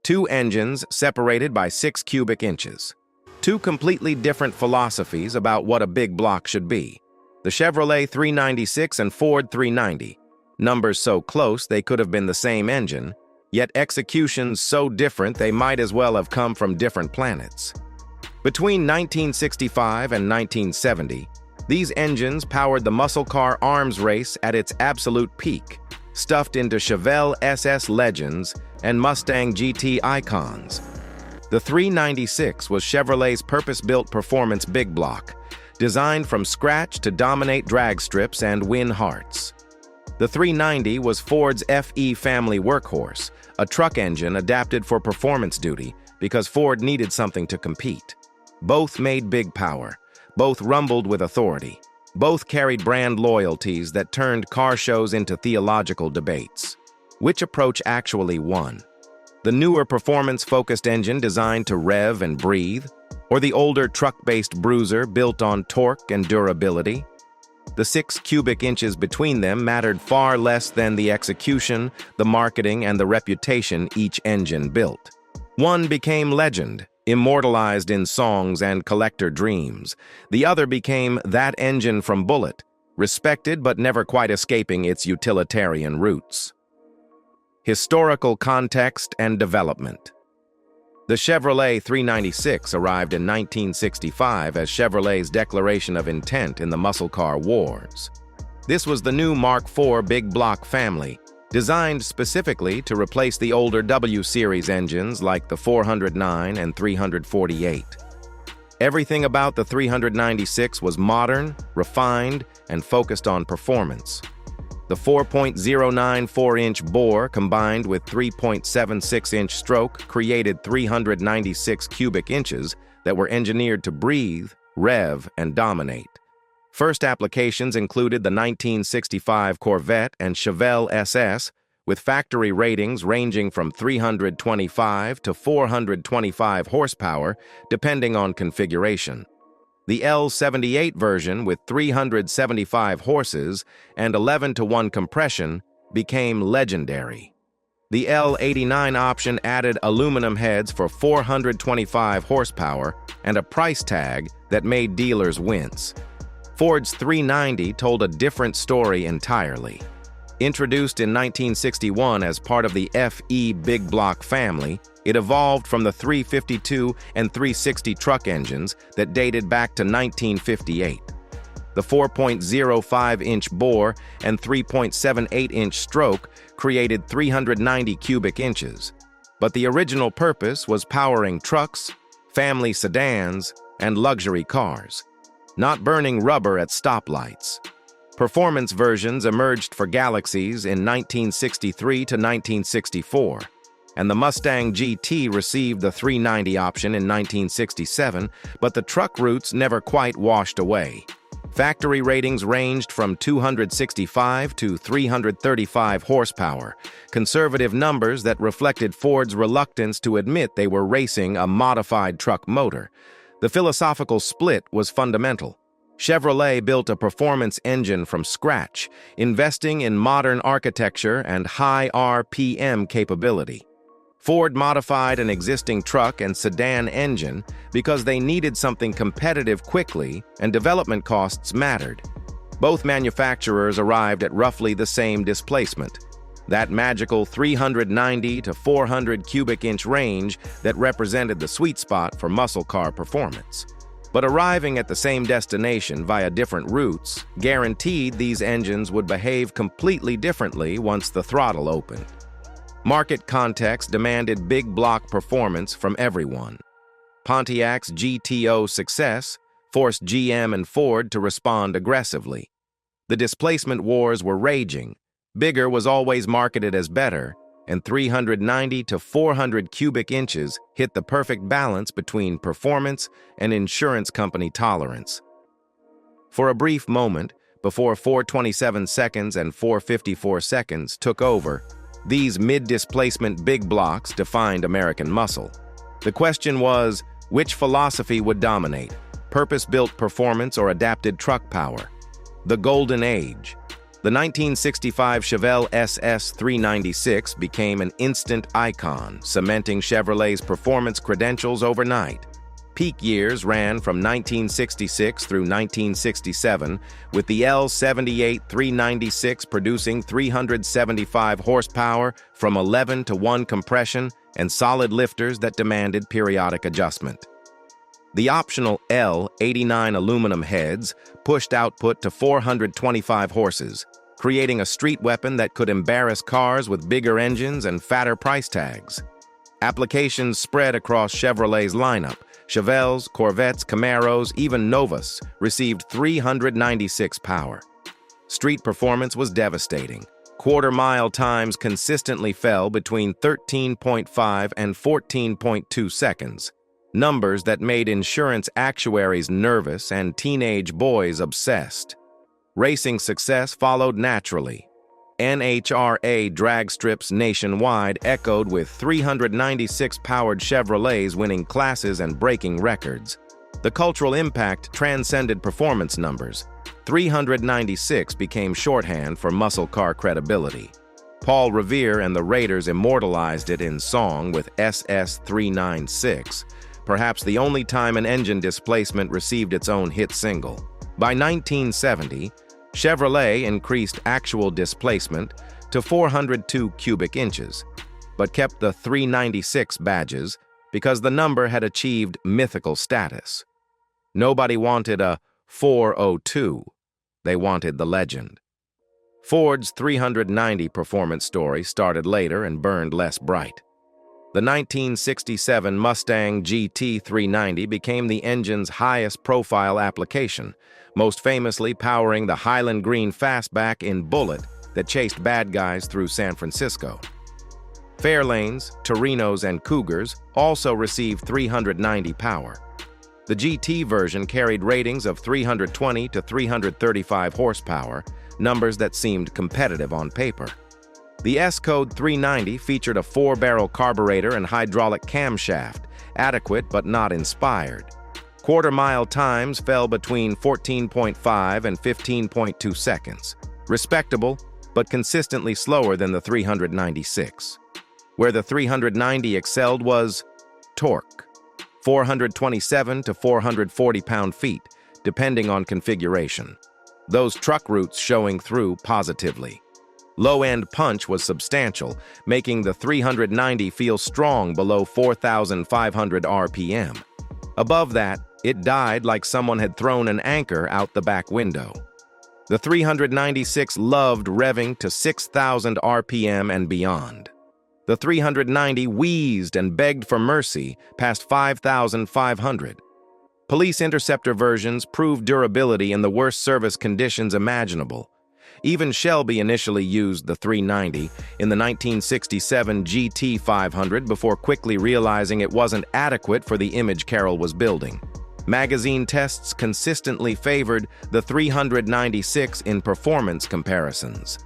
Two engines separated by 6 cubic inches. Two completely different philosophies about what a big block should be. The Chevrolet 396 and Ford 390. Numbers so close they could have been the same engine, yet executions so different they might as well have come from different planets. Between 1965 and 1970, these engines powered the muscle car arms race at its absolute peak, stuffed into Chevy SS legends and Mustang GT icons. The 396 was Chevrolet's purpose-built performance big block, designed from scratch to dominate drag strips and win hearts. The 390 was Ford's FE family workhorse, a truck engine adapted for performance duty because Ford needed something to compete. Both made big power. Both rumbled with authority. Both carried brand loyalties that turned car shows into theological debates. Which approach actually won? The newer performance-focused engine designed to rev and breathe, or the older truck-based bruiser built on torque and durability? The 6 cubic inches between them mattered far less than the execution, the marketing, and the reputation each engine built. One became legend, immortalized in songs and collector dreams. The other became that engine from Bullitt, respected but never quite escaping its utilitarian roots. Historical context and development. The Chevrolet 396 arrived in 1965 as Chevrolet's declaration of intent in the muscle car wars. This was the new Mark IV big block family, designed specifically to replace the older W-Series engines like the 409 and 348. Everything about the 396 was modern, refined, and focused on performance. The 4.094-inch bore combined with 3.76-inch stroke created 396 cubic inches that were engineered to breathe, rev, and dominate. First applications included the 1965 Corvette and Chevelle SS, with factory ratings ranging from 325 to 425 horsepower, depending on configuration. The L78 version with 375 horses and 11-to-1 compression became legendary. The L89 option added aluminum heads for 425 horsepower and a price tag that made dealers wince. Ford's 390 told a different story entirely. Introduced in 1961 as part of the FE big block family, it evolved from the 352 and 360 truck engines that dated back to 1958. The 4.05-inch bore and 3.78-inch stroke created 390 cubic inches, but the original purpose was powering trucks, family sedans, and luxury cars, not burning rubber at stoplights. Performance versions emerged for Galaxies in 1963 to 1964, and the Mustang GT received the 390 option in 1967, but the truck roots never quite washed away. Factory ratings ranged from 265 to 335 horsepower, conservative numbers that reflected Ford's reluctance to admit they were racing a modified truck motor. The philosophical split was fundamental. Chevrolet built a performance engine from scratch, investing in modern architecture and high RPM capability. Ford modified an existing truck and sedan engine because they needed something competitive quickly and development costs mattered. Both manufacturers arrived at roughly the same displacement, that magical 390 to 400 cubic inch range that represented the sweet spot for muscle car performance. But arriving at the same destination via different routes guaranteed these engines would behave completely differently once the throttle opened. Market context demanded big block performance from everyone. Pontiac's GTO success forced GM and Ford to respond aggressively. The displacement wars were raging. Bigger was always marketed as better, and 390 to 400 cubic inches hit the perfect balance between performance and insurance company tolerance. For a brief moment, before 427 seconds and 454 seconds took over, these mid-displacement big blocks defined American muscle. The question was, which philosophy would dominate, purpose-built performance or adapted truck power? The golden age. The 1965 Chevelle SS 396 became an instant icon, cementing Chevrolet's performance credentials overnight. Peak years ran from 1966 through 1967, with the L78 396 producing 375 horsepower from 11-to-1 compression and solid lifters that demanded periodic adjustment. The optional L89 aluminum heads pushed output to 425 horses, creating a street weapon that could embarrass cars with bigger engines and fatter price tags. Applications spread across Chevrolet's lineup. Chevelles, Corvettes, Camaros, even Novas received 396 power. Street performance was devastating. Quarter-mile times consistently fell between 13.5 and 14.2 seconds, numbers that made insurance actuaries nervous and teenage boys obsessed. Racing success followed naturally. NHRA drag strips nationwide echoed with 396 powered Chevrolets winning classes and breaking records. The cultural impact transcended performance numbers. 396 became shorthand for muscle car credibility. Paul Revere and the Raiders immortalized it in song with SS 396, perhaps the only time an engine displacement received its own hit single. By 1970, Chevrolet increased actual displacement to 402 cubic inches, but kept the 396 badges because the number had achieved mythical status. Nobody wanted a 402. They wanted the legend. Ford's 390 performance story started later and burned less bright. The 1967 Mustang GT 390 became the engine's highest-profile application, most famously powering the Highland Green Fastback in Bullet that chased bad guys through San Francisco. Fairlanes, Torinos, and Cougars also received 390 power. The GT version carried ratings of 320 to 335 horsepower, numbers that seemed competitive on paper. The S-Code 390 featured a 4-barrel carburetor and hydraulic camshaft, adequate but not inspired. Quarter-mile times fell between 14.5 and 15.2 seconds, respectable but consistently slower than the 396. Where the 390 excelled was torque, 427 to 440 pound-feet, depending on configuration. Those truck roots showing through positively. Low-end punch was substantial, making the 390 feel strong below 4,500 RPM. Above that, it died like someone had thrown an anchor out the back window. The 396 loved revving to 6,000 RPM and beyond. The 390 wheezed and begged for mercy past 5,500. Police Interceptor versions proved durability in the worst service conditions imaginable. Even Shelby initially used the 390 in the 1967 GT 500 before quickly realizing it wasn't adequate for the image Carroll was building. Magazine tests consistently favored the 396 in performance comparisons.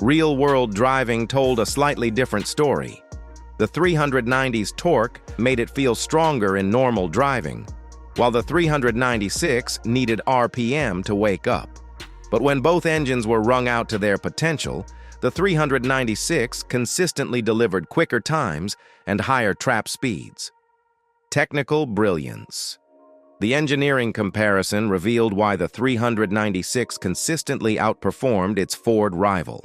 Real-world driving told a slightly different story. The 390's torque made it feel stronger in normal driving, while the 396 needed RPM to wake up. But when both engines were wrung out to their potential, the 396 consistently delivered quicker times and higher trap speeds. Technical brilliance. The engineering comparison revealed why the 396 consistently outperformed its Ford rival.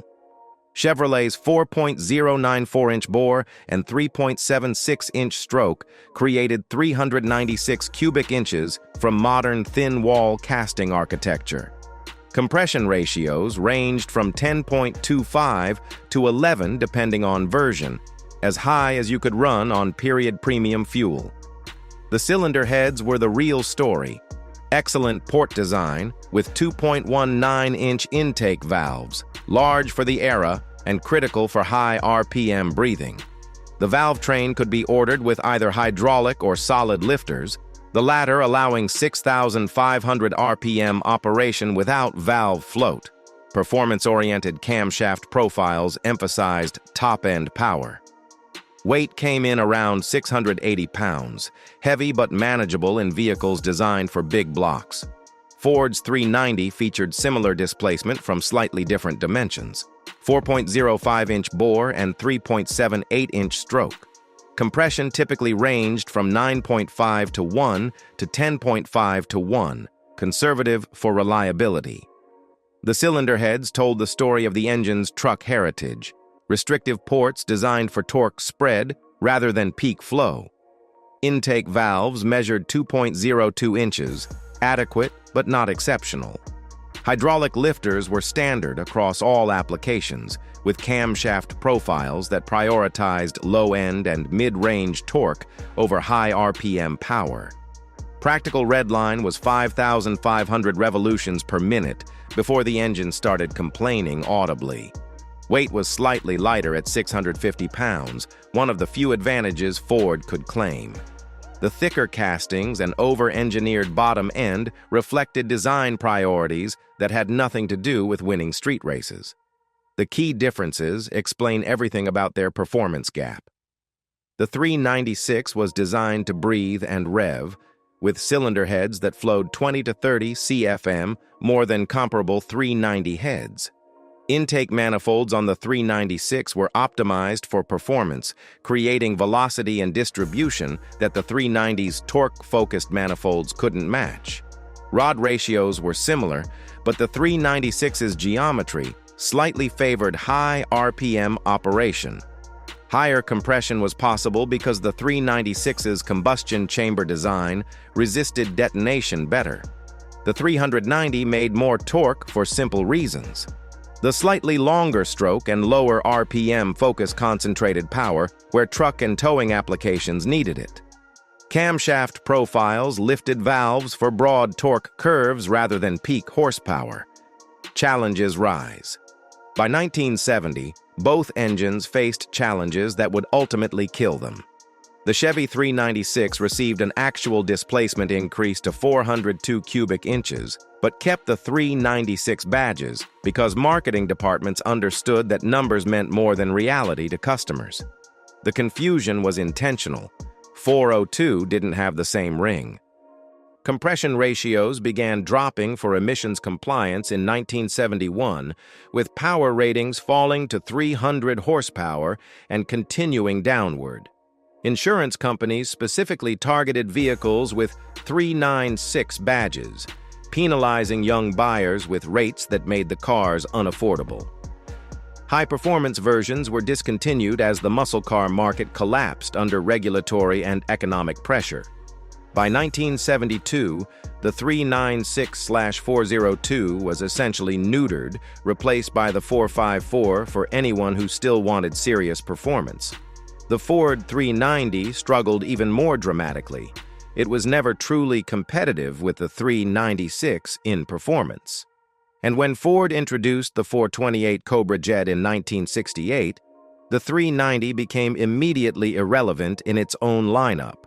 Chevrolet's 4.094-inch bore and 3.76-inch stroke created 396 cubic inches from modern thin-wall casting architecture. Compression ratios ranged from 10.25 to 11 depending on version, as high as you could run on period premium fuel. The cylinder heads were the real story. Excellent port design with 2.19-inch intake valves, large for the era and critical for high RPM breathing. The valve train could be ordered with either hydraulic or solid lifters, the latter allowing 6,500 RPM operation without valve float. Performance-oriented camshaft profiles emphasized top-end power. Weight came in around 680 pounds, heavy but manageable in vehicles designed for big blocks. Ford's 390 featured similar displacement from slightly different dimensions: 4.05-inch bore and 3.78-inch stroke. Compression typically ranged from 9.5 to 1 to 10.5 to 1, conservative for reliability. The cylinder heads told the story of the engine's truck heritage: restrictive ports designed for torque spread rather than peak flow. Intake valves measured 2.02 inches, adequate but not exceptional. Hydraulic lifters were standard across all applications, with camshaft profiles that prioritized low-end and mid-range torque over high RPM power. Practical redline was 5,500 revolutions per minute before the engine started complaining audibly. Weight was slightly lighter at 650 pounds, one of the few advantages Ford could claim. The thicker castings and over-engineered bottom end reflected design priorities that had nothing to do with winning street races. The key differences explain everything about their performance gap. The 396 was designed to breathe and rev, with cylinder heads that flowed 20 to 30 CFM more than comparable 390 heads. Intake manifolds on the 396 were optimized for performance, creating velocity and distribution that the 390's torque-focused manifolds couldn't match. Rod ratios were similar, but the 396's geometry slightly favored high RPM operation. Higher compression was possible because the 396's combustion chamber design resisted detonation better. The 390 made more torque for simple reasons. The slightly longer stroke and lower RPM focus concentrated power where truck and towing applications needed it. Camshaft profiles lifted valves for broad torque curves rather than peak horsepower. Challenges rise. By 1970, both engines faced challenges that would ultimately kill them. The Chevy 396 received an actual displacement increase to 402 cubic inches, but kept the 396 badges because marketing departments understood that numbers meant more than reality to customers. The confusion was intentional. 402 didn't have the same ring. Compression ratios began dropping for emissions compliance in 1971, with power ratings falling to 300 horsepower and continuing downward. Insurance companies specifically targeted vehicles with 396 badges, penalizing young buyers with rates that made the cars unaffordable. High-performance versions were discontinued as the muscle car market collapsed under regulatory and economic pressure. By 1972, the 396/402 was essentially neutered, replaced by the 454 for anyone who still wanted serious performance. The Ford 390 struggled even more dramatically. It was never truly competitive with the 396 in performance. And when Ford introduced the 428 Cobra Jet in 1968, the 390 became immediately irrelevant in its own lineup.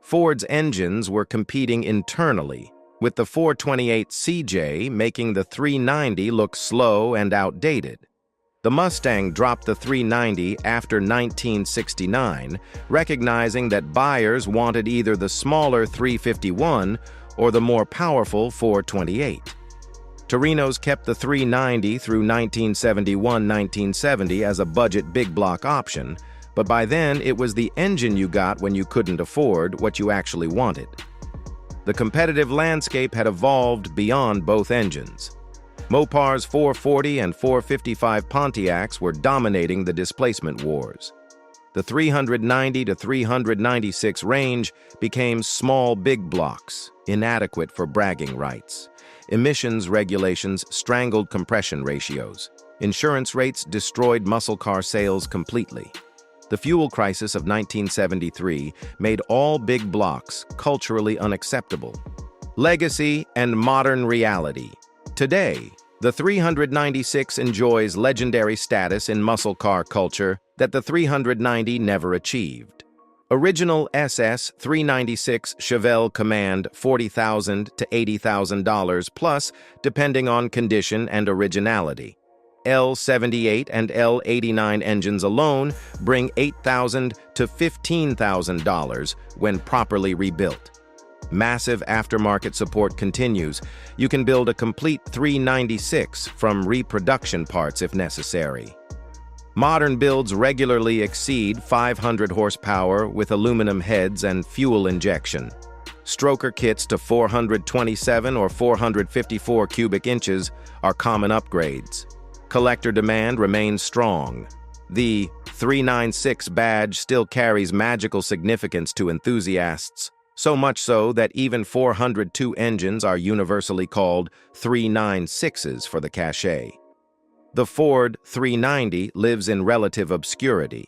Ford's engines were competing internally, with the 428 CJ making the 390 look slow and outdated. The Mustang dropped the 390 after 1969, recognizing that buyers wanted either the smaller 351 or the more powerful 428. Torinos kept the 390 through 1971-1970 as a budget big block option, but by then it was the engine you got when you couldn't afford what you actually wanted. The competitive landscape had evolved beyond both engines. Mopar's 440 and 455 Pontiacs were dominating the displacement wars. The 390 to 396 range became small big blocks, inadequate for bragging rights. Emissions regulations strangled compression ratios. Insurance rates destroyed muscle car sales completely. The fuel crisis of 1973 made all big blocks culturally unacceptable. Legacy and modern reality. Today, the 396 enjoys legendary status in muscle car culture that the 390 never achieved. Original SS 396 Chevelle command $40,000 to $80,000 plus, depending on condition and originality. L78 and L89 engines alone bring $8,000 to $15,000 when properly rebuilt. Massive aftermarket support continues. You can build a complete 396 from reproduction parts if necessary. Modern builds regularly exceed 500 horsepower with aluminum heads and fuel injection. Stroker kits to 427 or 454 cubic inches are common upgrades. Collector demand remains strong. The 396 badge still carries magical significance to enthusiasts, so much so that even 402 engines are universally called 396s for the cachet. The Ford 390 lives in relative obscurity.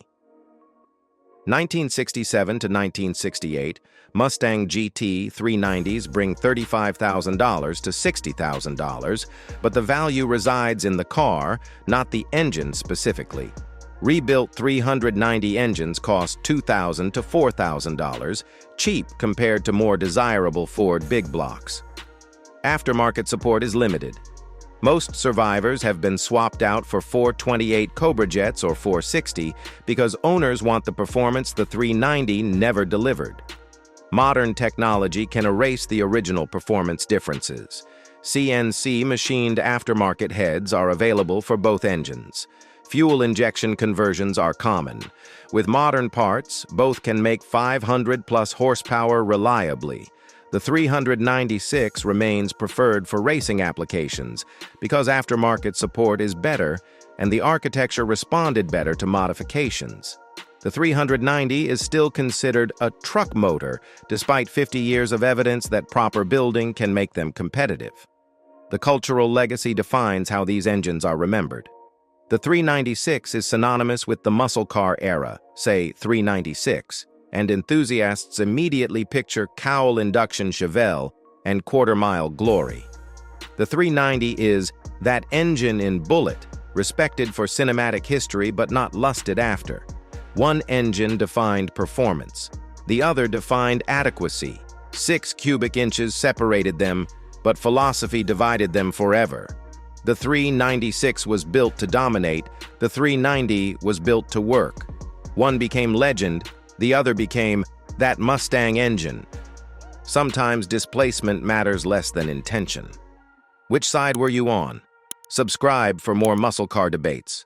1967 to 1968, Mustang GT 390s bring $35,000 to $60,000, but the value resides in the car, not the engine specifically. Rebuilt 390 engines cost $2,000 to $4,000, cheap compared to more desirable Ford big blocks. Aftermarket support is limited. Most survivors have been swapped out for 428 Cobra Jets or 460 because owners want the performance the 390 never delivered. Modern technology can erase the original performance differences. CNC machined aftermarket heads are available for both engines. Fuel injection conversions are common. With modern parts, both can make 500-plus horsepower reliably. The 396 remains preferred for racing applications because aftermarket support is better and the architecture responded better to modifications. The 390 is still considered a truck motor despite 50 years of evidence that proper building can make them competitive. The cultural legacy defines how these engines are remembered. The 396 is synonymous with the muscle car era, say 396, and enthusiasts immediately picture cowl induction Chevelle and quarter-mile glory. The 390 is that engine in bullet, respected for cinematic history but not lusted after. One engine defined performance. The other defined adequacy. 6 cubic inches separated them, but philosophy divided them forever. The 396 was built to dominate, the 390 was built to work. One became legend, the other became that Mustang engine. Sometimes displacement matters less than intention. Which side were you on? Subscribe for more muscle car debates.